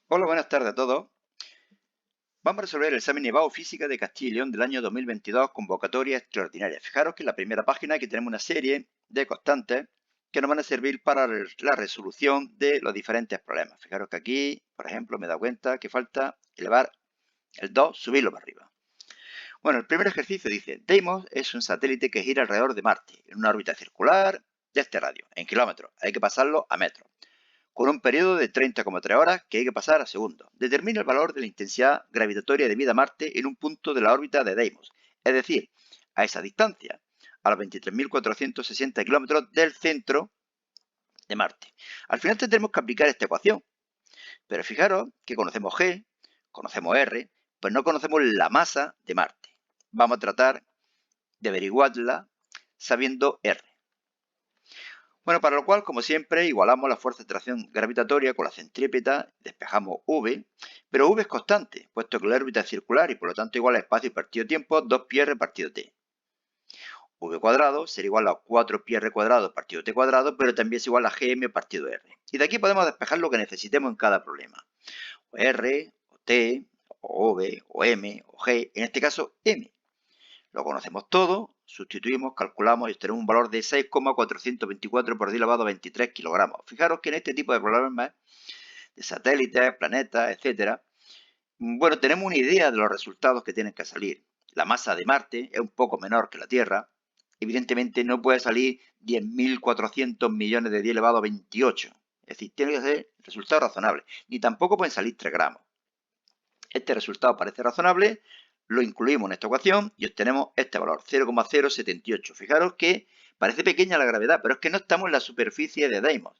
Hola, buenas tardes a todos. Vamos a resolver el examen Nevado Física de Castilla y León del año 2022, convocatoria extraordinaria. Fijaros que en la primera página aquí tenemos una serie de constantes que nos van a servir para la resolución de los diferentes problemas. Fijaros que aquí, por ejemplo, me he dado cuenta que falta elevar el 2, subirlo para arriba. Bueno, el primer ejercicio dice, Deimos es un satélite que gira alrededor de Marte en una órbita circular de este radio, en kilómetros. Hay que pasarlo a metros con un periodo de 30,3 horas que hay que pasar a segundos. Determina el valor de la intensidad gravitatoria debida a Marte en un punto de la órbita de Deimos, es decir, a esa distancia, a los 23.460 kilómetros del centro de Marte. Al final tendremos que aplicar esta ecuación, pero fijaros que conocemos G, conocemos R, pues no conocemos la masa de Marte. Vamos a tratar de averiguarla sabiendo R. Bueno, para lo cual, como siempre, igualamos la fuerza de atracción gravitatoria con la centrípeta, despejamos V, pero V es constante, puesto que la órbita es circular y por lo tanto igual a espacio partido tiempo, 2πr partido t. V cuadrado será igual a 4πr cuadrado partido t cuadrado, pero también es igual a gm partido r. Y de aquí podemos despejar lo que necesitemos en cada problema. O r, o t, o v, o m, o g, en este caso m. Lo conocemos todo, sustituimos, calculamos y obtenemos un valor de 6,424 por 10 elevado a 23 kilogramos. Fijaros que en este tipo de problemas de satélites, planetas, etcétera, bueno, tenemos una idea de los resultados que tienen que salir. La masa de Marte es un poco menor que la Tierra. Evidentemente no puede salir 10.400 millones de 10 elevado a 28. Es decir, tiene que ser resultado razonable. Ni tampoco pueden salir 3 gramos. Este resultado parece razonable, lo incluimos en esta ecuación y obtenemos este valor, 0,078. Fijaros que parece pequeña la gravedad, pero es que no estamos en la superficie de Deimos.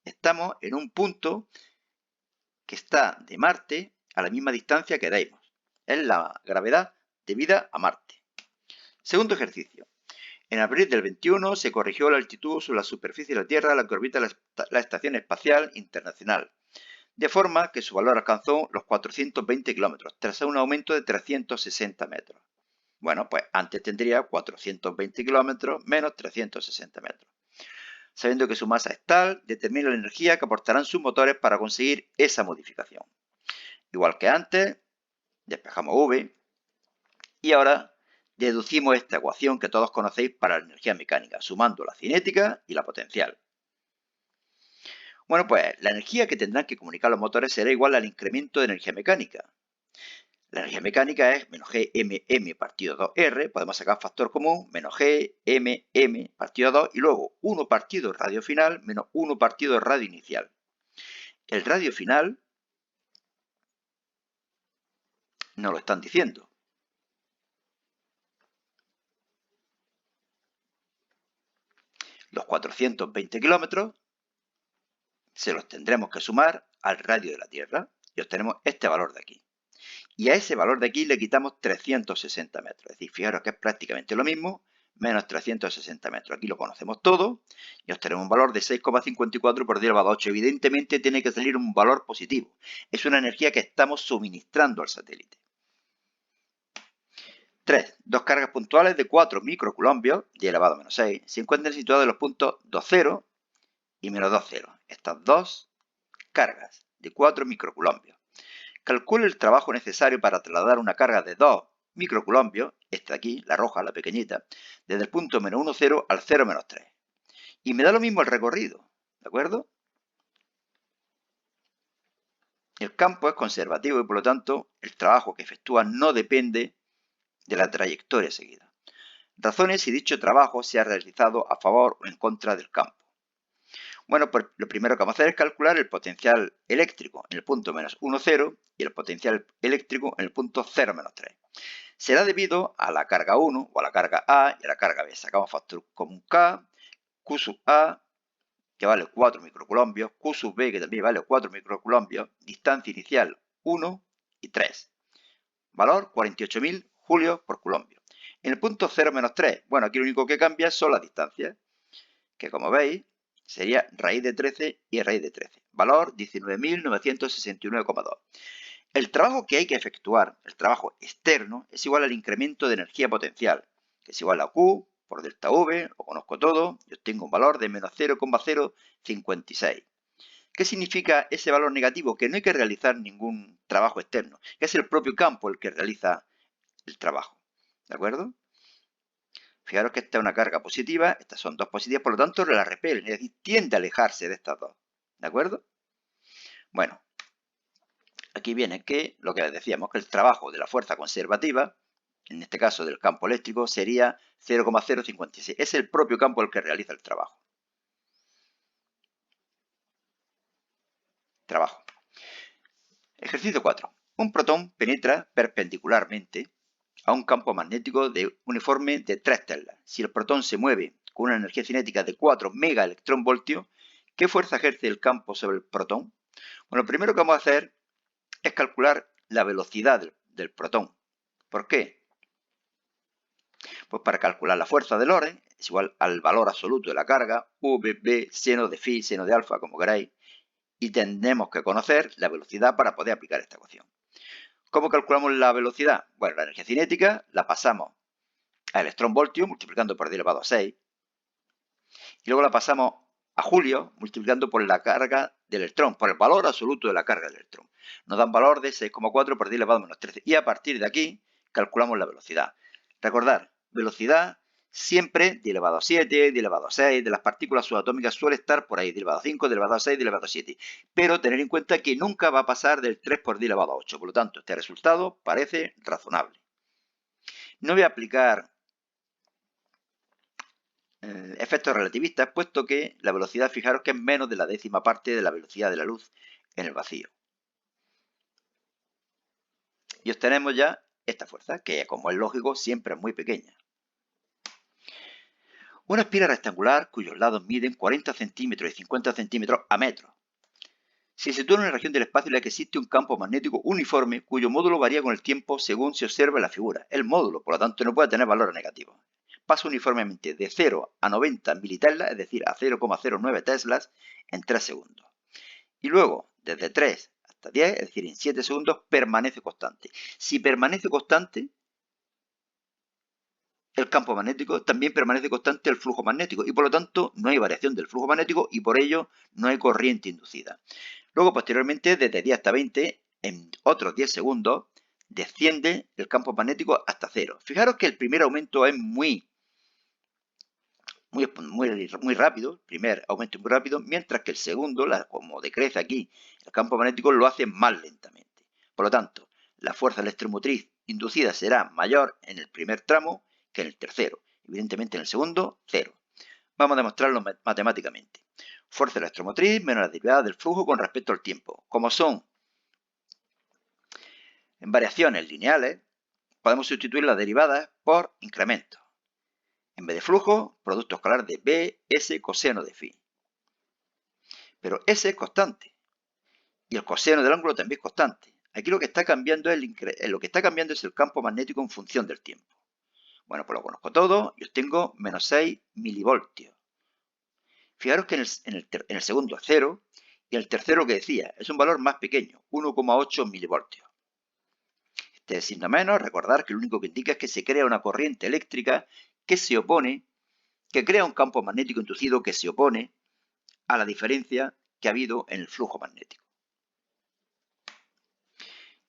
Estamos en un punto que está de Marte a la misma distancia que Deimos. Es la gravedad debida a Marte. Segundo ejercicio. En abril del 21 se corrigió la altitud sobre la superficie de la Tierra a la que orbita la Estación Espacial Internacional, de forma que su valor alcanzó los 420 kilómetros, tras un aumento de 360 metros. Bueno, pues antes tendría 420 kilómetros menos 360 metros. Sabiendo que su masa es tal, determina la energía que aportarán sus motores para conseguir esa modificación. Igual que antes, despejamos V y ahora deducimos esta ecuación que todos conocéis para la energía mecánica, sumando la cinética y la potencial. Bueno, pues la energía que tendrán que comunicar los motores será igual al incremento de energía mecánica. La energía mecánica es menos GMM partido 2R, podemos sacar factor común, menos GMM partido 2 y luego 1 partido radio final menos 1 partido radio inicial. El radio final nos lo están diciendo. Los 420 kilómetros se los tendremos que sumar al radio de la Tierra y obtenemos este valor de aquí. Y a ese valor de aquí le quitamos 360 metros. Es decir, fijaros que es prácticamente lo mismo, menos 360 metros. Aquí lo conocemos todo y obtenemos un valor de 6,54 por 10 elevado a 8. Evidentemente tiene que salir un valor positivo. Es una energía que estamos suministrando al satélite. 3. Dos cargas puntuales de 4 microcoulombios, 10 elevado a menos 6, se encuentran situadas en los puntos 2,0 y menos 2,0. Estas dos cargas de 4 microcoulombios. Calcule el trabajo necesario para trasladar una carga de 2 microcoulombios, esta de aquí, la roja, la pequeñita, desde el punto menos 1, 0 al 0, menos 3. Y me da lo mismo el recorrido, ¿de acuerdo? El campo es conservativo y por lo tanto el trabajo que efectúa no depende de la trayectoria seguida. Razones si dicho trabajo se ha realizado a favor o en contra del campo. Bueno, pues lo primero que vamos a hacer es calcular el potencial eléctrico en el punto menos 1, 0 y el potencial eléctrico en el punto 0, menos 3. Será debido a la carga 1 o a la carga A y a la carga B. Sacamos factor común K, Q sub A, que vale 4 microcoulombios, Q sub B, que también vale 4 microcoulombios, distancia inicial 1 y 3. Valor 48.000 julios por coulombio. En el punto 0 menos 3, bueno, aquí lo único que cambia son las distancias, que como veis sería raíz de 13 y raíz de 13. Valor 19.969,2. El trabajo que hay que efectuar, el trabajo externo, es igual al incremento de energía potencial, que es igual a Q por delta V, lo conozco todo, y obtengo un valor de menos 0,056, ¿Qué significa ese valor negativo? Que no hay que realizar ningún trabajo externo, que es el propio campo el que realiza el trabajo. ¿De acuerdo? Fijaros que esta es una carga positiva, estas son dos positivas, por lo tanto la repelen, es decir, tiende a alejarse de estas dos. ¿De acuerdo? Bueno, aquí viene que lo que les decíamos, que el trabajo de la fuerza conservativa, en este caso del campo eléctrico, sería 0,056. Es el propio campo el que realiza el trabajo. Ejercicio 4. Un protón penetra perpendicularmente a un campo magnético de uniforme de 3 teslas. Si el protón se mueve con una energía cinética de 4 megaelectronvoltios, ¿qué fuerza ejerce el campo sobre el protón? Bueno, lo primero que vamos a hacer es calcular la velocidad del protón. ¿Por qué? Pues para calcular la fuerza de Lorentz es igual al valor absoluto de la carga, V, B, seno de phi, seno de alfa, como queráis, y tenemos que conocer la velocidad para poder aplicar esta ecuación. ¿Cómo calculamos la velocidad? Bueno, la energía cinética la pasamos a electronvoltio multiplicando por 10 elevado a 6 y luego la pasamos a julio multiplicando por la carga del electrón, por el valor absoluto de la carga del electrón. Nos dan valor de 6,4 por 10 elevado a menos 13 y a partir de aquí calculamos la velocidad. Recordar, velocidad siempre 10 elevado a 7, 10 elevado a 6, de las partículas subatómicas suele estar por ahí, 10 elevado a 5, 10 elevado a 6, 10 elevado a 7. Pero tener en cuenta que nunca va a pasar del 3 por 10 elevado a 8, por lo tanto este resultado parece razonable. No voy a aplicar efectos relativistas, puesto que la velocidad, fijaros que es menos de la décima parte de la velocidad de la luz en el vacío. Y obtenemos ya esta fuerza, que como es lógico, siempre es muy pequeña. Una espira rectangular cuyos lados miden 40 centímetros y 50 centímetros a metros. Se sitúa en una región del espacio en la que existe un campo magnético uniforme cuyo módulo varía con el tiempo según se observa en la figura. El módulo, por lo tanto, no puede tener valores negativos. Pasa uniformemente de 0 a 90 militeslas, es decir, a 0,09 teslas, en 3 segundos. Y luego, desde 3 hasta 10, es decir, en 7 segundos, permanece constante. Si permanece constante el campo magnético, también permanece constante el flujo magnético y por lo tanto no hay variación del flujo magnético y por ello no hay corriente inducida. Luego, posteriormente, desde 10 hasta 20, en otros 10 segundos, desciende el campo magnético hasta 0. Fijaros que el primer aumento es muy rápido, el primer aumento es muy rápido, mientras que el segundo, como decrece aquí, el campo magnético lo hace más lentamente. Por lo tanto, la fuerza electromotriz inducida será mayor en el primer tramo que en el tercero. Evidentemente en el segundo, 0. Vamos a demostrarlo matemáticamente. Fuerza electromotriz menos la derivada del flujo con respecto al tiempo. Como son en variaciones lineales, podemos sustituir las derivadas por incrementos. En vez de flujo, producto escalar de B, S, coseno de phi. Pero S es constante. Y el coseno del ángulo también es constante. Aquí lo que está cambiando es el campo magnético en función del tiempo. Bueno, pues lo conozco todo y obtengo menos 6 milivoltios. Fijaros que en el segundo es 0 y el tercero que decía es un valor más pequeño, 1,8 milivoltios. Este signo menos, recordar que lo único que indica es que se crea una corriente eléctrica que crea un campo magnético inducido que se opone a la diferencia que ha habido en el flujo magnético.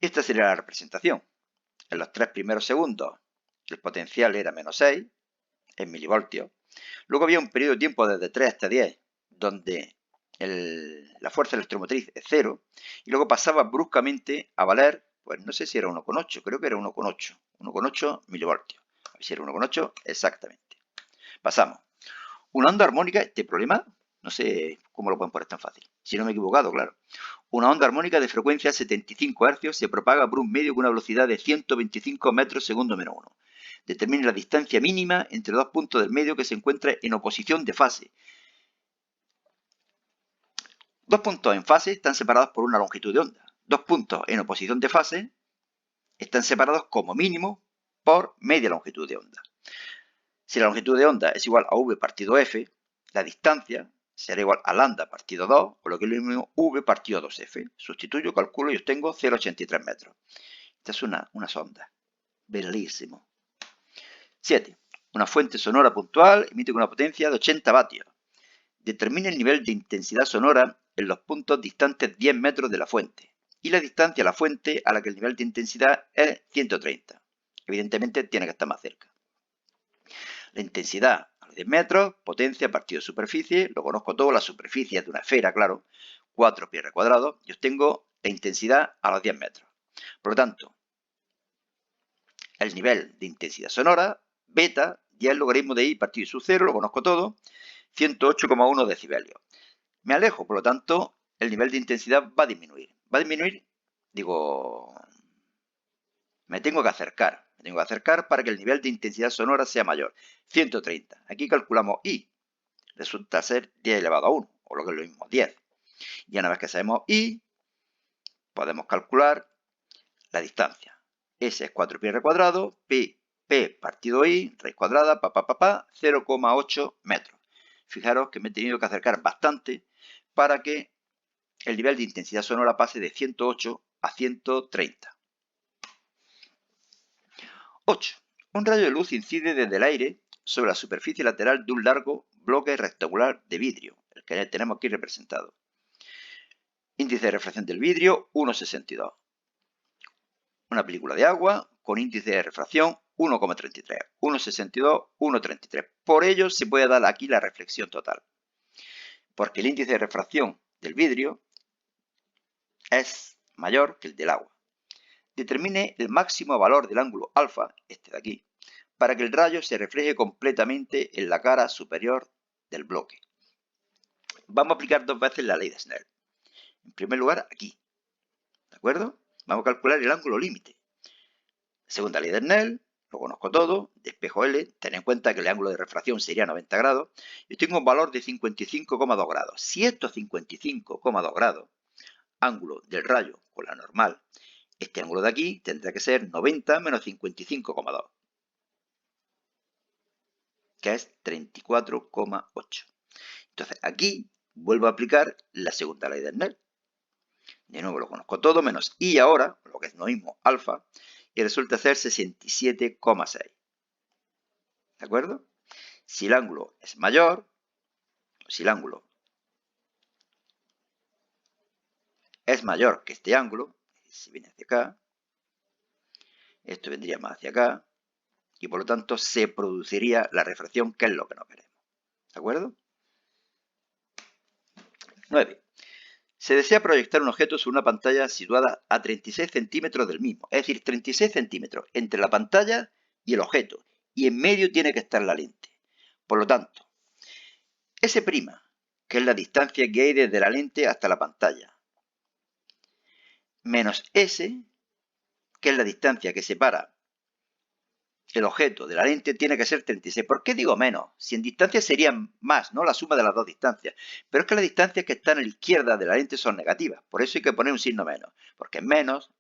Esta sería la representación. En los 3 primeros segundos el potencial era menos 6 en milivoltios. Luego había un periodo de tiempo desde 3 hasta 10 donde la fuerza electromotriz es 0 y luego pasaba bruscamente a valer, pues no sé si era 1,8, creo que era 1,8 milivoltios. A ver si era 1,8 exactamente. Pasamos. Una onda armónica, este problema, no sé cómo lo pueden poner tan fácil, si no me he equivocado, claro. Una onda armónica de frecuencia 75 Hz se propaga por un medio con una velocidad de 125 metros segundo menos 1. Determine la distancia mínima entre dos puntos del medio que se encuentran en oposición de fase. Dos puntos en fase están separados por una longitud de onda. Dos puntos en oposición de fase están separados como mínimo por media longitud de onda. Si la longitud de onda es igual a v partido f, la distancia será igual a lambda partido 2, o lo que es lo mismo v partido 2f. Sustituyo, calculo y obtengo 0,83 metros. Esta es una sonda. Bellísimo. 7. Una fuente sonora puntual emite con una potencia de 80 vatios. Determine el nivel de intensidad sonora en los puntos distantes 10 metros de la fuente y la distancia a la fuente a la que el nivel de intensidad es 130. Evidentemente tiene que estar más cerca. La intensidad a los 10 metros, potencia partido superficie, lo conozco todo, la superficie es de una esfera, claro, 4 pi r cuadrado, y obtengo la intensidad a los 10 metros. Por lo tanto, el nivel de intensidad sonora, beta, y el logaritmo de i partido sub 0, lo conozco todo, 108,1 decibelios. Me alejo, por lo tanto, el nivel de intensidad va a disminuir. Va a disminuir, digo, me tengo que acercar. Me tengo que acercar para que el nivel de intensidad sonora sea mayor. 130. Aquí calculamos i. Resulta ser 10 elevado a 1, o lo que es lo mismo, 10. Y una vez que sabemos i, podemos calcular la distancia. S es 4 pi r cuadrado, p partido i, raíz cuadrada, 0,8 metros. Fijaros que me he tenido que acercar bastante para que el nivel de intensidad sonora pase de 108 a 130. 8. Un rayo de luz incide desde el aire sobre la superficie lateral de un largo bloque rectangular de vidrio, el que tenemos aquí representado. Índice de refracción del vidrio, 1,62. Una película de agua con índice de refracción 1,33. 1,62, 1,33. Por ello se puede dar aquí la reflexión total. Porque el índice de refracción del vidrio es mayor que el del agua. Determine el máximo valor del ángulo alfa, este de aquí, para que el rayo se refleje completamente en la cara superior del bloque. Vamos a aplicar dos veces la ley de Snell. En primer lugar, aquí. ¿De acuerdo? Vamos a calcular el ángulo límite. Segunda ley de Snell, lo conozco todo, de espejo L, ten en cuenta que el ángulo de refracción sería 90 grados. Yo tengo un valor de 55,2 grados. Si estos 55,2 grados, ángulo del rayo con la normal, este ángulo de aquí tendrá que ser 90 menos 55,2, que es 34,8. Entonces aquí vuelvo a aplicar la segunda ley de Snell. De nuevo lo conozco todo, menos i ahora, lo que es lo mismo, alfa, y resulta ser 67,6. ¿De acuerdo? Si el ángulo es mayor, si el ángulo es mayor que este ángulo, si viene hacia acá, esto vendría más hacia acá, y por lo tanto se produciría la refracción, que es lo que no queremos. ¿De acuerdo? 9. Se desea proyectar un objeto sobre una pantalla situada a 36 centímetros del mismo, es decir, 36 centímetros entre la pantalla y el objeto, y en medio tiene que estar la lente. Por lo tanto, S', que es la distancia que hay desde la lente hasta la pantalla, menos S, que es la distancia que separa el objeto de la lente, tiene que ser 36. ¿Por qué digo menos? Si en distancia serían más, ¿no? La suma de las dos distancias. Pero es que las distancias que están a la izquierda de la lente son negativas. Por eso hay que poner un signo menos. Porque menos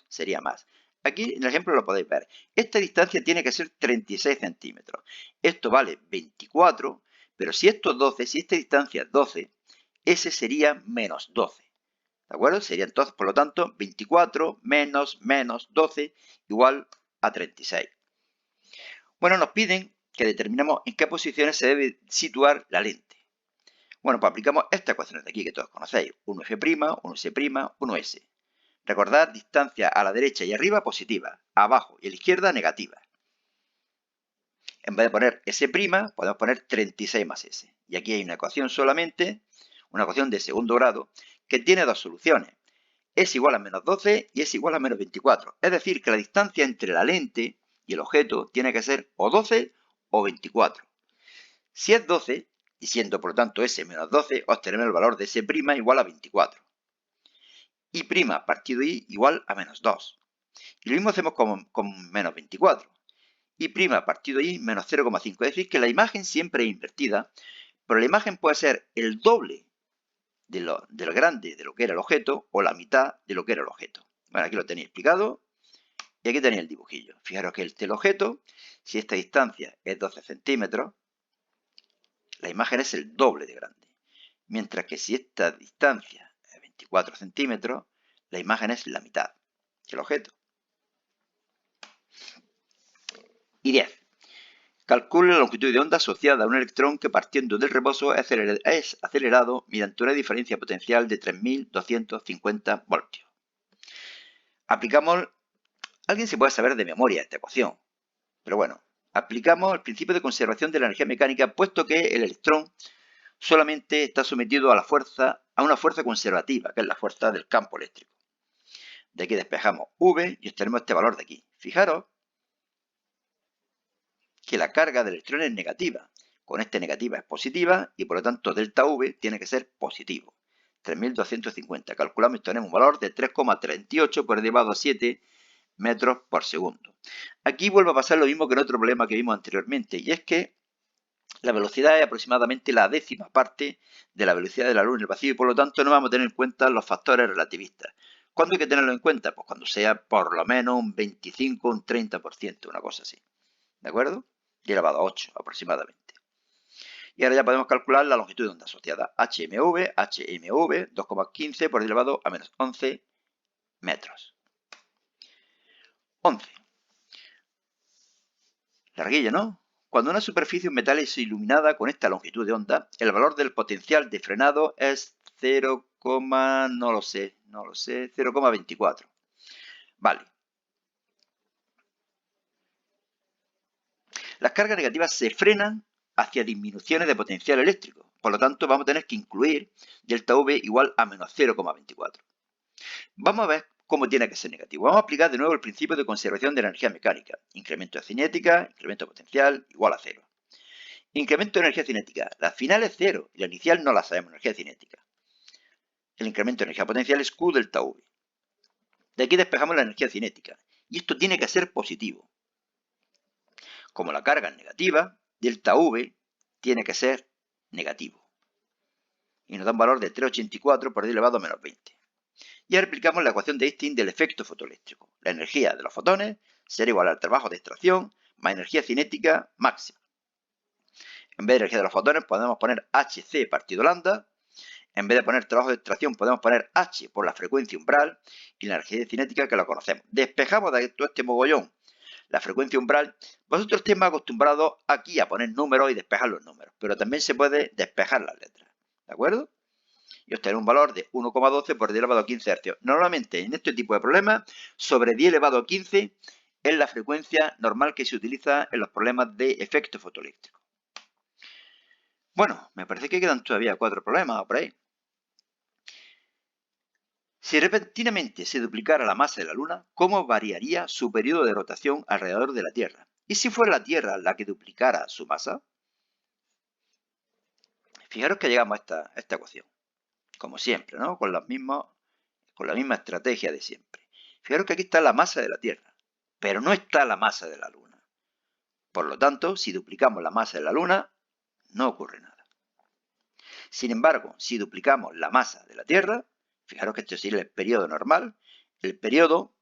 sería más. Aquí en el ejemplo lo podéis ver. Esta distancia tiene que ser 36 centímetros. Esto vale 24, pero si esto es 12, si esta distancia es 12, ese sería menos 12. ¿De acuerdo? Sería entonces, por lo tanto, 24 menos 12 igual a 36. Bueno, nos piden que determinemos en qué posiciones se debe situar la lente. Bueno, pues aplicamos estas ecuaciones de aquí que todos conocéis. 1F', 1S', 1S. Recordad, distancia a la derecha y arriba positiva, abajo y a la izquierda negativa. En vez de poner S', podemos poner 36 más S. Y aquí hay una ecuación solamente, una ecuación de segundo grado, que tiene dos soluciones. Es igual a menos 12 y es igual a menos 24. Es decir, que la distancia entre la lente y el objeto tiene que ser o 12 o 24. Si es 12, y siendo por lo tanto S menos 12, obtenemos el valor de S' igual a 24. Y' partido I igual a menos 2. Y lo mismo hacemos con menos 24. Y' partido I menos 0,5. Es decir, que la imagen siempre es invertida, pero la imagen puede ser el doble del grande de lo que era el objeto o la mitad de lo que era el objeto. Bueno, aquí lo tenéis explicado y aquí tenéis el dibujillo. Fijaros que el objeto, si esta distancia es 12 centímetros, la imagen es el doble de grande. Mientras que si esta distancia es 24 centímetros, la imagen es la mitad del objeto. Y 10. Calcule la longitud de onda asociada a un electrón que partiendo del reposo es acelerado mediante una diferencia potencial de 3250 voltios. Aplicamos, alguien se puede saber de memoria esta ecuación, pero bueno, aplicamos el principio de conservación de la energía mecánica, puesto que el electrón solamente está sometido a una fuerza conservativa, que es la fuerza del campo eléctrico. De aquí despejamos V y obtenemos este valor de aquí. Fijaros que la carga del electrón es negativa. Con esta negativa es positiva y por lo tanto delta V tiene que ser positivo. 3250. Calculamos y tenemos un valor de 3,38 por elevado a 7 metros por segundo. Aquí vuelve a pasar lo mismo que en otro problema que vimos anteriormente, y es que la velocidad es aproximadamente la décima parte de la velocidad de la luz en el vacío y por lo tanto no vamos a tener en cuenta los factores relativistas. ¿Cuándo hay que tenerlo en cuenta? Pues cuando sea por lo menos un 25, un 30%, una cosa así. ¿De acuerdo? Y elevado a 8 aproximadamente. Y ahora ya podemos calcular la longitud de onda asociada. HMV 2,15 por elevado a menos 11 metros. 11. Larguilla, ¿no? Cuando una superficie metal es iluminada con esta longitud de onda, el valor del potencial de frenado es 0,24. Vale. Las cargas negativas se frenan hacia disminuciones de potencial eléctrico. Por lo tanto, vamos a tener que incluir delta V igual a menos 0,24. Vamos a ver cómo tiene que ser negativo. Vamos a aplicar de nuevo el principio de conservación de la energía mecánica. Incremento de cinética, incremento de potencial, igual a 0. Incremento de energía cinética. La final es 0 y la inicial no la sabemos, energía cinética. El incremento de energía potencial es Q delta V. De aquí despejamos la energía cinética. Y esto tiene que ser positivo. Como la carga es negativa, delta V tiene que ser negativo. Y nos da un valor de 3,84 por 10 elevado a menos 20. Y ahora aplicamos la ecuación de Einstein del efecto fotoeléctrico. La energía de los fotones será igual al trabajo de extracción más energía cinética máxima. En vez de energía de los fotones podemos poner Hc partido lambda. En vez de poner trabajo de extracción podemos poner H por la frecuencia umbral y la energía cinética que la conocemos. Despejamos de todo este mogollón la frecuencia umbral. Vosotros estáis más acostumbrados aquí a poner números y despejar los números, pero también se puede despejar las letras. ¿De acuerdo? Y obtener un valor de 1,12 por 10 elevado a 15 Hz. Normalmente en este tipo de problemas, sobre 10 elevado a 15 es la frecuencia normal que se utiliza en los problemas de efecto fotoeléctrico. Bueno, me parece que quedan todavía 4 problemas por ahí. Si repentinamente se duplicara la masa de la Luna, ¿cómo variaría su periodo de rotación alrededor de la Tierra? ¿Y si fuera la Tierra la que duplicara su masa? Fijaros que llegamos a esta ecuación, como siempre, ¿no? Con la misma estrategia de siempre. Fijaros que aquí está la masa de la Tierra, pero no está la masa de la Luna. Por lo tanto, si duplicamos la masa de la Luna, no ocurre nada. Sin embargo, si duplicamos la masa de la Tierra, fijaros que esto sería el periodo normal, el periodo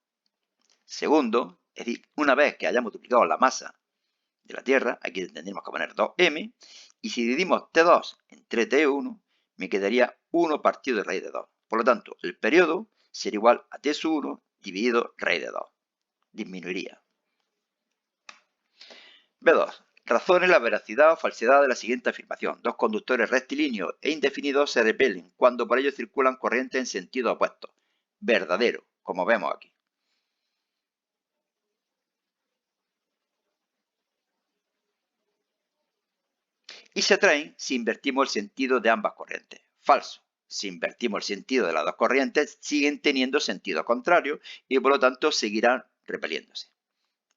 segundo, es decir, una vez que hayamos duplicado la masa de la Tierra, aquí tendríamos que poner 2m, y si dividimos T2 entre T1, me quedaría 1 partido de raíz de 2. Por lo tanto, el periodo sería igual a T1 dividido raíz de 2. Disminuiría. B2. Razone la veracidad o falsedad de la siguiente afirmación. Dos conductores rectilíneos e indefinidos se repelen cuando por ellos circulan corrientes en sentido opuesto. Verdadero, como vemos aquí. Y se atraen si invertimos el sentido de ambas corrientes. Falso. Si invertimos el sentido de las dos corrientes, siguen teniendo sentido contrario y por lo tanto seguirán repeliéndose.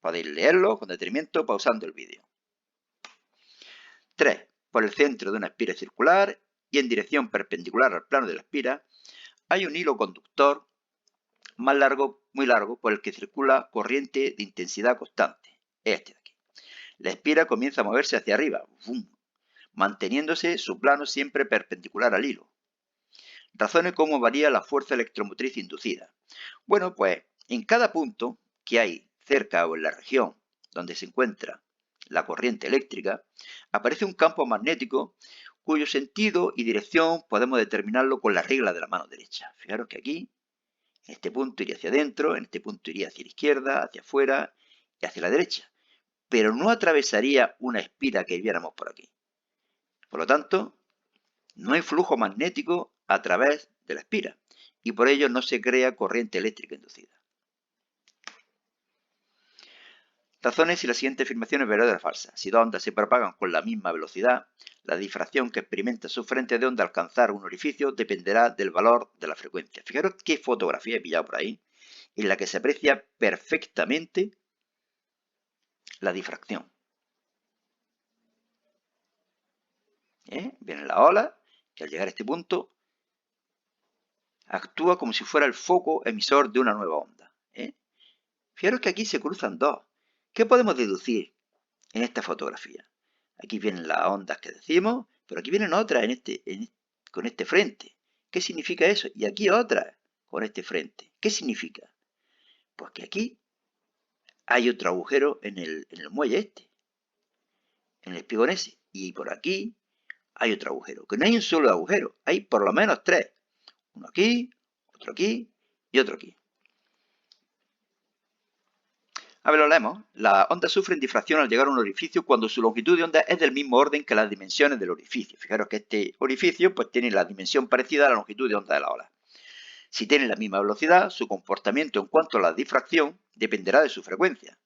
Podéis leerlo con detenimiento pausando el vídeo. 3. Por el centro de una espira circular y en dirección perpendicular al plano de la espira, hay un hilo conductor más largo, muy largo, por el que circula corriente de intensidad constante. Este de aquí. La espira comienza a moverse hacia arriba, manteniéndose su plano siempre perpendicular al hilo. Razone cómo varía la fuerza electromotriz inducida. Bueno, pues en cada punto que hay cerca o en la región donde se encuentra la corriente eléctrica, aparece un campo magnético cuyo sentido y dirección podemos determinarlo con la regla de la mano derecha. Fijaros que aquí, en este punto iría hacia adentro, en este punto iría hacia la izquierda, hacia afuera y hacia la derecha. pero no atravesaría una espira que viéramos por aquí. Por lo tanto, no hay flujo magnético a través de la espira y por ello no se crea corriente eléctrica inducida. Razones si la siguiente afirmación es verdadera o falsa. Si dos ondas se propagan con la misma velocidad, la difracción que experimenta su frente de onda al alcanzar un orificio dependerá del valor de la frecuencia. Fijaros qué fotografía he pillado por ahí, en la que se aprecia perfectamente la difracción. Viene la ola, que al llegar a este punto actúa como si fuera el foco emisor de una nueva onda. Fijaros que aquí se cruzan dos. ¿Qué podemos deducir en esta fotografía? Aquí vienen las ondas que decimos, pero aquí vienen otras con este frente. ¿Qué significa eso? Y aquí otras con este frente. ¿Qué significa? Pues que aquí hay otro agujero en el muelle este, en el espigón ese. Y por aquí hay otro agujero. Que no hay un solo agujero, hay por lo menos tres. Uno aquí, otro aquí y otro aquí. A ver, lo leemos. Las ondas sufren difracción al llegar a un orificio cuando su longitud de onda es del mismo orden que las dimensiones del orificio. Fijaros que este orificio pues tiene la dimensión parecida a la longitud de onda de la ola. Si tiene la misma velocidad, su comportamiento en cuanto a la difracción dependerá de su frecuencia.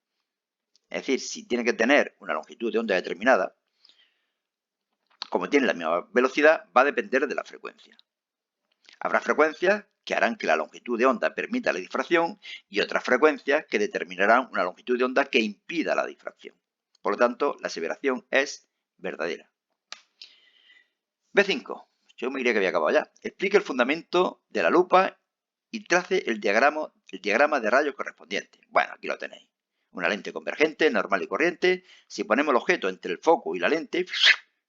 Es decir, si tiene que tener una longitud de onda determinada, como tiene la misma velocidad, va a depender de la frecuencia. Habrá frecuencias que harán que la longitud de onda permita la difracción y otras frecuencias que determinarán una longitud de onda que impida la difracción. Por lo tanto, la aseveración es verdadera. B5. Yo me diría que había acabado ya. Explique el fundamento de la lupa y trace el diagrama de rayos correspondiente. Bueno, aquí lo tenéis. Una lente convergente, normal y corriente. Si ponemos el objeto entre el foco y la lente,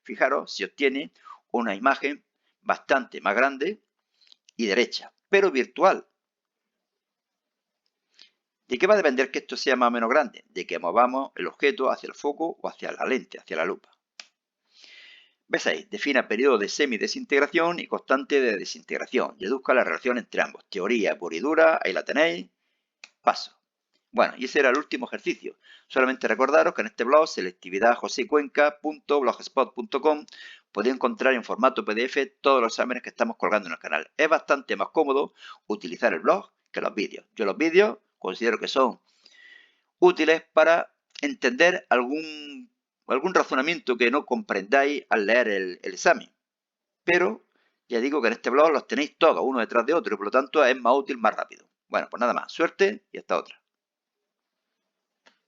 fijaros, se obtiene una imagen bastante más grande y derecha, pero virtual. ¿De qué va a depender que esto sea más o menos grande? De que movamos el objeto hacia el foco o hacia la lente, hacia la lupa. B6. Defina periodo de semidesintegración y constante de desintegración. Deduzca la relación entre ambos. Teoría pura y dura, ahí la tenéis. Paso. Bueno, y ese era el último ejercicio. Solamente recordaros que en este blog, selectividadjosecuenca.blogspot.com, podéis encontrar en formato PDF todos los exámenes que estamos colgando en el canal. Es bastante más cómodo utilizar el blog que los vídeos. Yo los vídeos considero que son útiles para entender algún razonamiento que no comprendáis al leer el examen. Pero ya digo que en este blog los tenéis todos, uno detrás de otro, y por lo tanto es más útil, más rápido. Bueno, pues nada más. Suerte y hasta otra.